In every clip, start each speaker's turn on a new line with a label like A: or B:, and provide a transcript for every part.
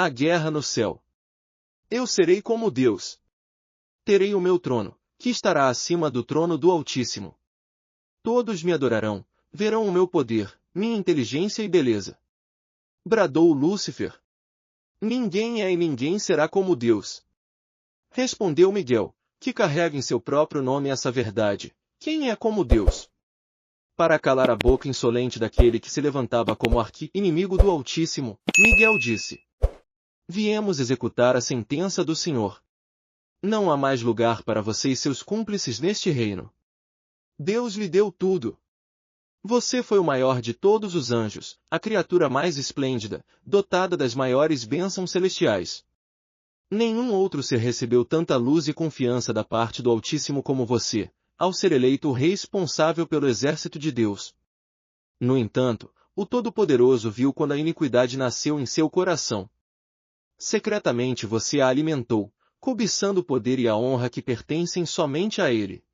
A: A guerra no céu. Eu serei como Deus. Terei o meu trono, que estará acima do trono do Altíssimo. Todos me adorarão, verão o meu poder, minha inteligência e beleza. Bradou Lúcifer. Ninguém é e ninguém será como Deus. Respondeu Miguel, que carrega em seu próprio nome essa verdade. Quem é como Deus? Para calar a boca insolente daquele que se levantava como arqui-inimigo do Altíssimo, Miguel disse: Viemos executar a sentença do Senhor. Não há mais lugar para você e seus cúmplices neste reino. Deus lhe deu tudo. Você foi o maior de todos os anjos, a criatura mais esplêndida, dotada das maiores bênçãos celestiais. Nenhum outro ser recebeu tanta luz e confiança da parte do Altíssimo como você, ao ser eleito o rei responsável pelo exército de Deus. No entanto, o Todo-Poderoso viu quando a iniquidade nasceu em seu coração. Secretamente você a alimentou, cobiçando o poder e a honra que pertencem somente a ele.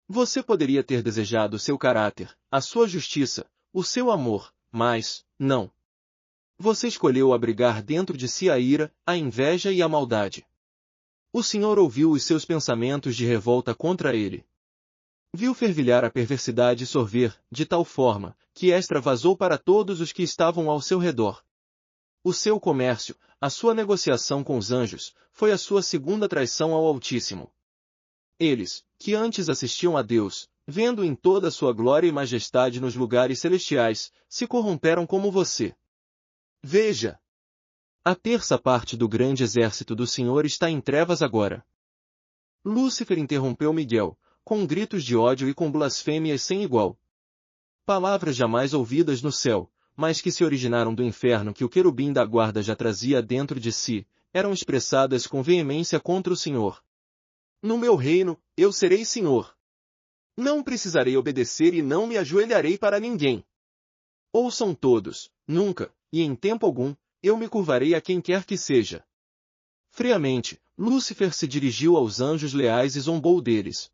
A: Você poderia ter desejado seu caráter, a sua justiça, o seu amor, mas, não. Você escolheu abrigar dentro de si a ira, a inveja e a maldade. O Senhor ouviu os seus pensamentos de revolta contra ele. Viu fervilhar a perversidade e sorver, de tal forma, que extravasou para todos os que estavam ao seu redor. O seu comércio, a sua negociação com os anjos, foi a sua segunda traição ao Altíssimo. Eles, que antes assistiam a Deus, vendo em toda a sua glória e majestade nos lugares celestiais, se corromperam como você. Veja! A terça parte do grande exército do Senhor está em trevas agora. Lúcifer interrompeu Miguel, com gritos de ódio e com blasfêmias sem igual. Palavras jamais ouvidas no céu, mas que se originaram do inferno que o querubim da guarda já trazia dentro de si, eram expressadas com veemência contra o Senhor. No meu reino, eu serei Senhor. Não precisarei obedecer e não me ajoelharei para ninguém. Ouçam todos, nunca, e em tempo algum, eu me curvarei a quem quer que seja. Friamente, Lúcifer se dirigiu aos anjos leais e zombou deles.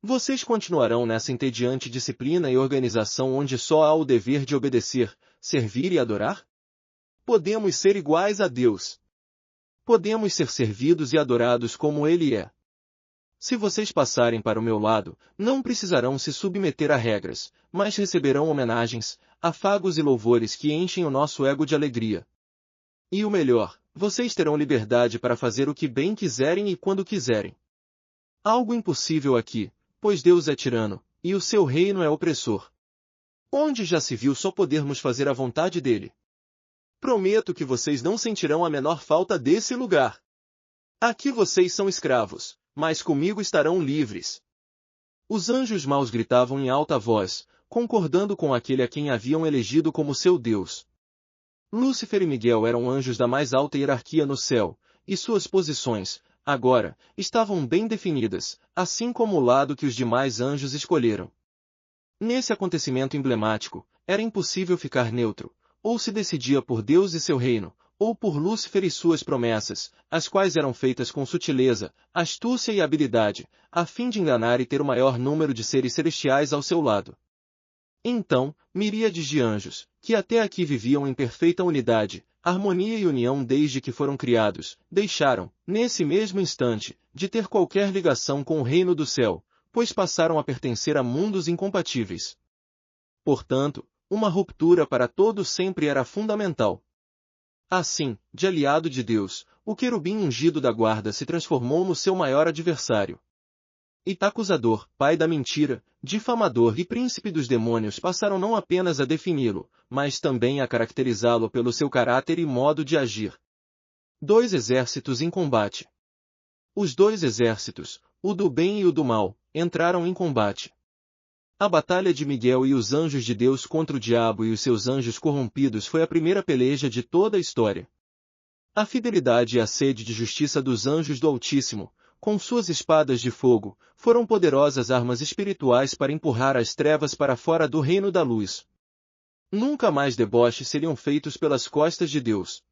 A: Vocês continuarão nessa entediante disciplina e organização onde só há o dever de obedecer, servir e adorar? Podemos ser iguais a Deus. Podemos ser servidos e adorados como Ele é. Se vocês passarem para o meu lado, não precisarão se submeter a regras, mas receberão homenagens, afagos e louvores que enchem o nosso ego de alegria. E o melhor, vocês terão liberdade para fazer o que bem quiserem e quando quiserem. Algo impossível aqui, pois Deus é tirano, e o seu reino é opressor. Onde já se viu só podermos fazer a vontade dele? Prometo que vocês não sentirão a menor falta desse lugar. Aqui vocês são escravos, mas comigo estarão livres. Os anjos maus gritavam em alta voz, concordando com aquele a quem haviam elegido como seu Deus. Lúcifer e Miguel eram anjos da mais alta hierarquia no céu, e suas posições, agora, estavam bem definidas, assim como o lado que os demais anjos escolheram. Nesse acontecimento emblemático, era impossível ficar neutro, ou se decidia por Deus e seu reino, ou por Lúcifer e suas promessas, as quais eram feitas com sutileza, astúcia e habilidade, a fim de enganar e ter o maior número de seres celestiais ao seu lado. Então, miríades de anjos, que até aqui viviam em perfeita unidade, harmonia e união desde que foram criados, deixaram, nesse mesmo instante, de ter qualquer ligação com o reino do céu, pois passaram a pertencer a mundos incompatíveis. Portanto, uma ruptura para todos sempre era fundamental. Assim, de aliado de Deus, o querubim ungido da guarda se transformou no seu maior adversário. E acusador, pai da mentira, difamador e príncipe dos demônios passaram não apenas a defini-lo, mas também a caracterizá-lo pelo seu caráter e modo de agir. Dois exércitos em combate. Os dois exércitos, o do bem e o do mal, entraram em combate. A batalha de Miguel e os anjos de Deus contra o diabo e os seus anjos corrompidos foi a primeira peleja de toda a história. A fidelidade e a sede de justiça dos anjos do Altíssimo, com suas espadas de fogo, foram poderosas armas espirituais para empurrar as trevas para fora do reino da luz. Nunca mais deboches seriam feitos pelas costas de Deus.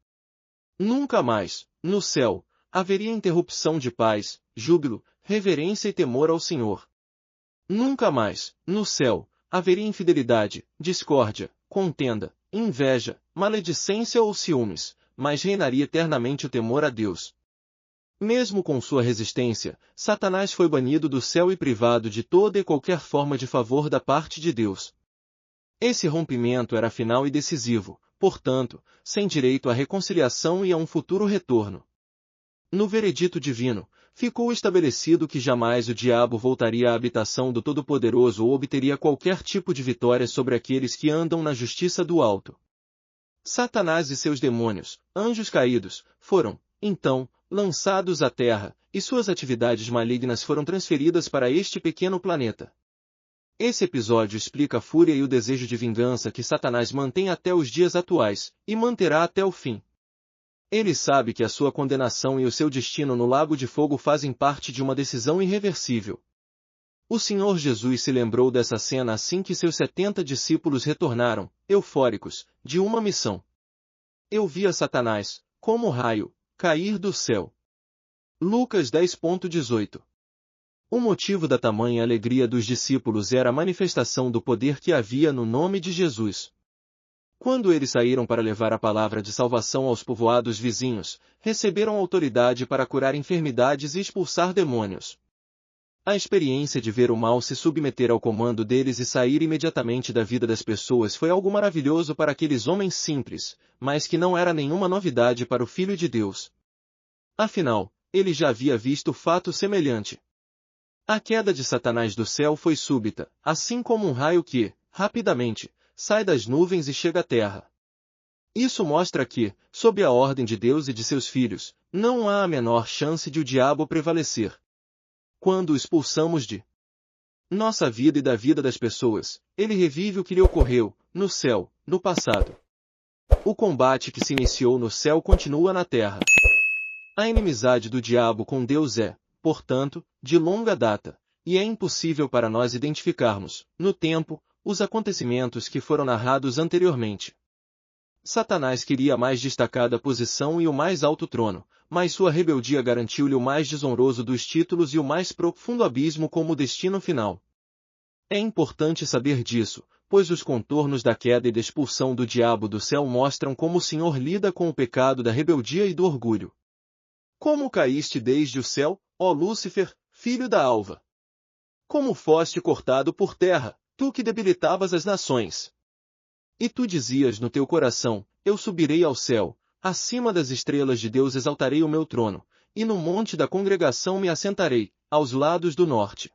A: Nunca mais, no céu, haveria interrupção de paz, júbilo, reverência e temor ao Senhor. Nunca mais, no céu, haveria infidelidade, discórdia, contenda, inveja, maledicência ou ciúmes, mas reinaria eternamente o temor a Deus. Mesmo com sua resistência, Satanás foi banido do céu e privado de toda e qualquer forma de favor da parte de Deus. Esse rompimento era final e decisivo, portanto, sem direito à reconciliação e a um futuro retorno. No veredito divino, ficou estabelecido que jamais o diabo voltaria à habitação do Todo-Poderoso ou obteria qualquer tipo de vitória sobre aqueles que andam na justiça do alto. Satanás e seus demônios, anjos caídos, foram, então, lançados à terra, e suas atividades malignas foram transferidas para este pequeno planeta. Esse episódio explica a fúria e o desejo de vingança que Satanás mantém até os dias atuais, e manterá até o fim. Ele sabe que a sua condenação e o seu destino no lago de fogo fazem parte de uma decisão irreversível. O Senhor Jesus se lembrou dessa cena assim que seus 70 discípulos retornaram, eufóricos, de uma missão. Eu via Satanás, como raio, cair do céu. Lucas 10:18. O motivo da tamanha alegria dos discípulos era a manifestação do poder que havia no nome de Jesus. Quando eles saíram para levar a palavra de salvação aos povoados vizinhos, receberam autoridade para curar enfermidades e expulsar demônios. A experiência de ver o mal se submeter ao comando deles e sair imediatamente da vida das pessoas foi algo maravilhoso para aqueles homens simples, mas que não era nenhuma novidade para o Filho de Deus. Afinal, ele já havia visto fato semelhante. A queda de Satanás do céu foi súbita, assim como um raio que, rapidamente, sai das nuvens e chega à terra. Isso mostra que, sob a ordem de Deus e de seus filhos, não há a menor chance de o diabo prevalecer. Quando o expulsamos de nossa vida e da vida das pessoas, ele revive o que lhe ocorreu, no céu, no passado. O combate que se iniciou no céu continua na terra. A inimizade do diabo com Deus é, portanto, de longa data, e é impossível para nós identificarmos, no tempo, os acontecimentos que foram narrados anteriormente. Satanás queria a mais destacada posição e o mais alto trono, mas sua rebeldia garantiu-lhe o mais desonroso dos títulos e o mais profundo abismo como destino final. É importante saber disso, pois os contornos da queda e da expulsão do diabo do céu mostram como o Senhor lida com o pecado da rebeldia e do orgulho. Como caíste desde o céu, ó Lúcifer, filho da alva? Como foste cortado por terra, tu que debilitavas as nações? E tu dizias no teu coração, eu subirei ao céu, acima das estrelas de Deus exaltarei o meu trono, e no monte da congregação me assentarei, aos lados do norte.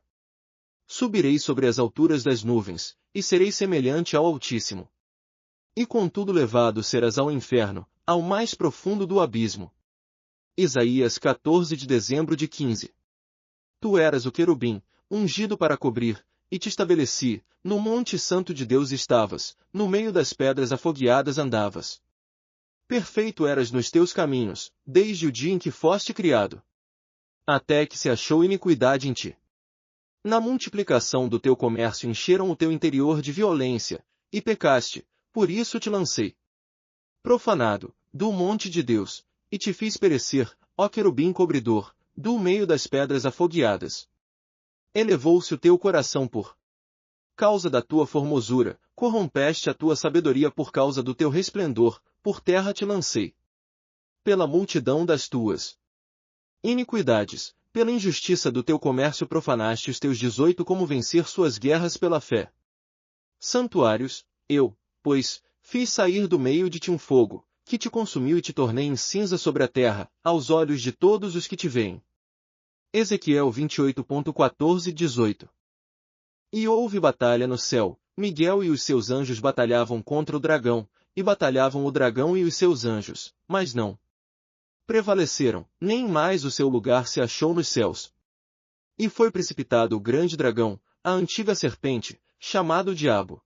A: Subirei sobre as alturas das nuvens, e serei semelhante ao Altíssimo. E contudo levado serás ao inferno, ao mais profundo do abismo. Isaías 14 de dezembro de 15. Tu eras o querubim, ungido para cobrir, e te estabeleci, no monte santo de Deus estavas, no meio das pedras afogueadas andavas. Perfeito eras nos teus caminhos, desde o dia em que foste criado. Até que se achou iniquidade em ti. Na multiplicação do teu comércio encheram o teu interior de violência, e pecaste, por isso te lancei. Profanado, do monte de Deus, e te fiz perecer, ó querubim cobridor, do meio das pedras afogueadas. Elevou-se o teu coração por causa da tua formosura, corrompeste a tua sabedoria por causa do teu resplendor, por terra te lancei. Pela multidão das tuas iniquidades, pela injustiça do teu comércio profanaste os teus 18 como vencer suas guerras pela fé. Santuários, eu, pois, fiz sair do meio de ti um fogo, que te consumiu e te tornei em cinza sobre a terra, aos olhos de todos os que te veem. Ezequiel 28:14-18. E houve batalha no céu, Miguel e os seus anjos batalhavam contra o dragão, e batalhavam o dragão e os seus anjos, mas não prevaleceram, nem mais o seu lugar se achou nos céus. E foi precipitado o grande dragão, a antiga serpente, chamado Diabo.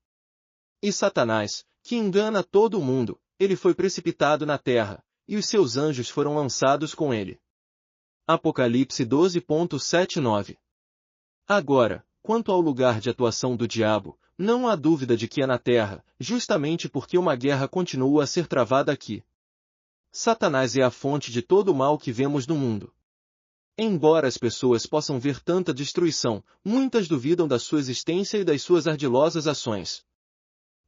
A: E Satanás, que engana todo o mundo, ele foi precipitado na terra, e os seus anjos foram lançados com ele. Apocalipse 12:7-9. Agora, quanto ao lugar de atuação do diabo, não há dúvida de que é na terra, justamente porque uma guerra continua a ser travada aqui. Satanás é a fonte de todo o mal que vemos no mundo. Embora as pessoas possam ver tanta destruição, muitas duvidam da sua existência e das suas ardilosas ações.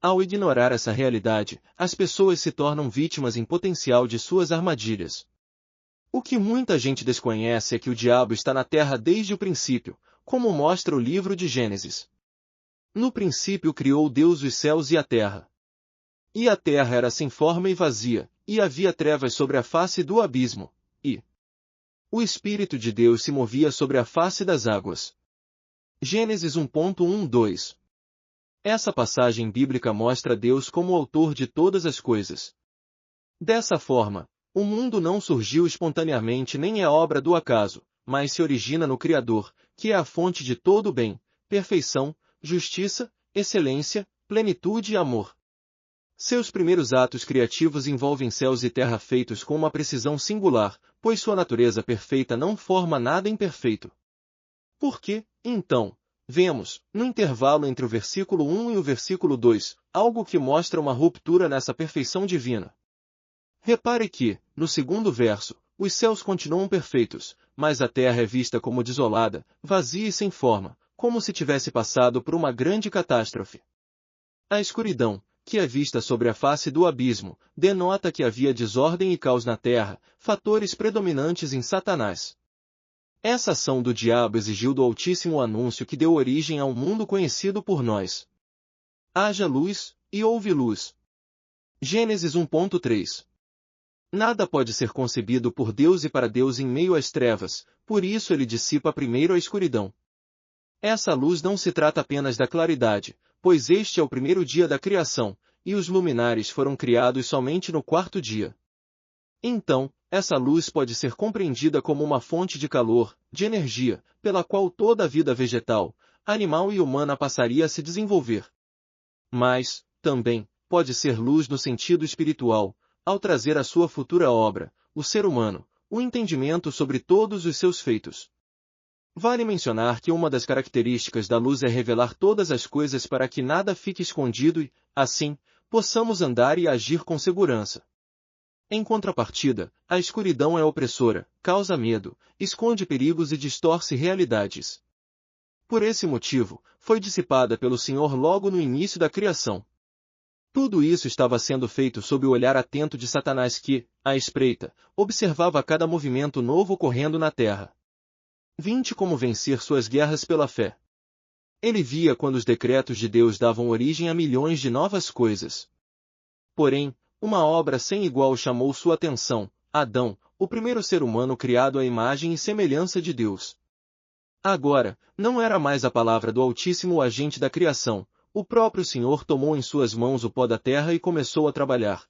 A: Ao ignorar essa realidade, as pessoas se tornam vítimas em potencial de suas armadilhas. O que muita gente desconhece é que o diabo está na terra desde o princípio, como mostra o livro de Gênesis. No princípio criou Deus os céus e a terra. E a terra era sem forma e vazia, e havia trevas sobre a face do abismo, e o Espírito de Deus se movia sobre a face das águas. Gênesis 1.1-2. Essa passagem bíblica mostra Deus como o autor de todas as coisas. Dessa forma, o mundo não surgiu espontaneamente nem é obra do acaso, mas se origina no Criador, que é a fonte de todo o bem, perfeição, justiça, excelência, plenitude e amor. Seus primeiros atos criativos envolvem céus e terra feitos com uma precisão singular, pois sua natureza perfeita não forma nada imperfeito. Por quê, então, vemos, no intervalo entre o versículo 1 e o versículo 2, algo que mostra uma ruptura nessa perfeição divina. Repare que, no segundo verso, os céus continuam perfeitos, mas a terra é vista como desolada, vazia e sem forma, como se tivesse passado por uma grande catástrofe. A escuridão, que é vista sobre a face do abismo, denota que havia desordem e caos na terra, fatores predominantes em Satanás. Essa ação do diabo exigiu do Altíssimo o anúncio que deu origem ao mundo conhecido por nós. Haja luz, e houve luz. Gênesis 1.3. Nada pode ser concebido por Deus e para Deus em meio às trevas, por isso ele dissipa primeiro a escuridão. Essa luz não se trata apenas da claridade, pois este é o primeiro dia da criação, e os luminares foram criados somente no quarto dia. Então, essa luz pode ser compreendida como uma fonte de calor, de energia, pela qual toda a vida vegetal, animal e humana passaria a se desenvolver. Mas, também, pode ser luz no sentido espiritual, ao trazer a sua futura obra, o ser humano, o entendimento sobre todos os seus feitos. Vale mencionar que uma das características da luz é revelar todas as coisas para que nada fique escondido e, assim, possamos andar e agir com segurança. Em contrapartida, a escuridão é opressora, causa medo, esconde perigos e distorce realidades. Por esse motivo, foi dissipada pelo Senhor logo no início da criação. Tudo isso estava sendo feito sob o olhar atento de Satanás que, à espreita, observava cada movimento novo ocorrendo na terra. 20 Como vencer suas guerras pela fé. Ele via quando os decretos de Deus davam origem a milhões de novas coisas. Porém, uma obra sem igual chamou sua atenção: Adão, o primeiro ser humano criado à imagem e semelhança de Deus. Agora, não era mais a palavra do Altíssimo o agente da criação, o próprio Senhor tomou em suas mãos o pó da terra e começou a trabalhar.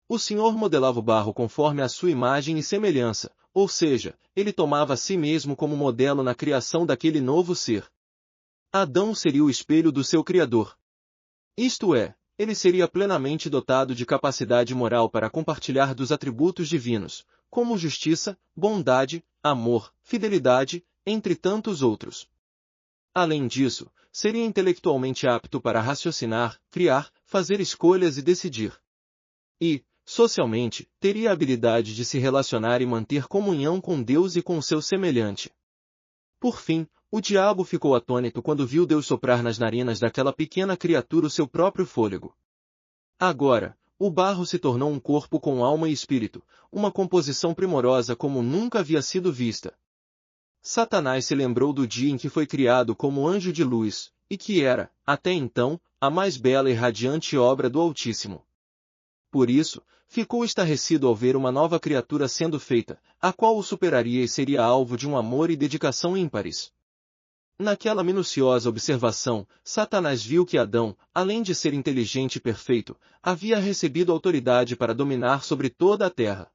A: O Senhor modelava o barro conforme a sua imagem e semelhança, ou seja, ele tomava a si mesmo como modelo na criação daquele novo ser. Adão seria o espelho do seu Criador. Isto é, ele seria plenamente dotado de capacidade moral para compartilhar dos atributos divinos, como justiça, bondade, amor, fidelidade, entre tantos outros. Além disso, seria intelectualmente apto para raciocinar, criar, fazer escolhas e decidir. E, socialmente, teria a habilidade de se relacionar e manter comunhão com Deus e com o seu semelhante. Por fim, o diabo ficou atônito quando viu Deus soprar nas narinas daquela pequena criatura o seu próprio fôlego. Agora, o barro se tornou um corpo com alma e espírito, uma composição primorosa como nunca havia sido vista. Satanás se lembrou do dia em que foi criado como anjo de luz, e que era, até então, a mais bela e radiante obra do Altíssimo. Por isso, ficou estarrecido ao ver uma nova criatura sendo feita, a qual o superaria e seria alvo de um amor e dedicação ímpares. Naquela minuciosa observação, Satanás viu que Adão, além de ser inteligente e perfeito, havia recebido autoridade para dominar sobre toda a terra.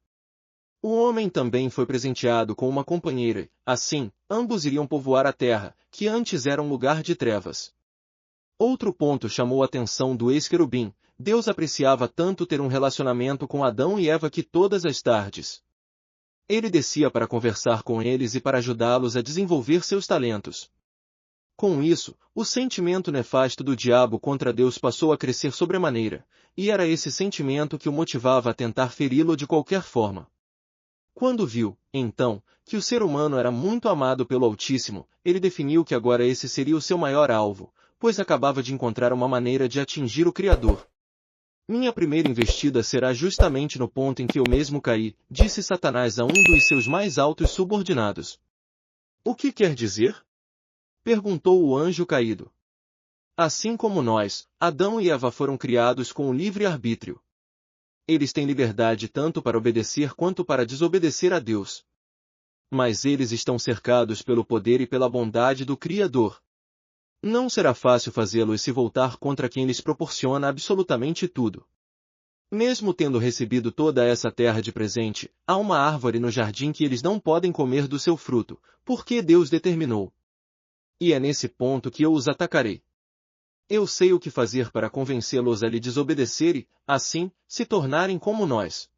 A: O homem também foi presenteado com uma companheira, assim, ambos iriam povoar a terra, que antes era um lugar de trevas. Outro ponto chamou a atenção do ex-querubim: Deus apreciava tanto ter um relacionamento com Adão e Eva que todas as tardes ele descia para conversar com eles e para ajudá-los a desenvolver seus talentos. Com isso, o sentimento nefasto do diabo contra Deus passou a crescer sobremaneira, e era esse sentimento que o motivava a tentar feri-lo de qualquer forma. Quando viu, então, que o ser humano era muito amado pelo Altíssimo, ele definiu que agora esse seria o seu maior alvo, pois acabava de encontrar uma maneira de atingir o Criador. Minha primeira investida será justamente no ponto em que eu mesmo caí, disse Satanás a um dos seus mais altos subordinados. O que quer dizer? Perguntou o anjo caído. Assim como nós, Adão e Eva foram criados com o livre-arbítrio. Eles têm liberdade tanto para obedecer quanto para desobedecer a Deus. Mas eles estão cercados pelo poder e pela bondade do Criador. Não será fácil fazê-los se voltar contra quem lhes proporciona absolutamente tudo. Mesmo tendo recebido toda essa terra de presente, há uma árvore no jardim que eles não podem comer do seu fruto, porque Deus determinou. E é nesse ponto que eu os atacarei. Eu sei o que fazer para convencê-los a lhe desobedecer e, assim, se tornarem como nós.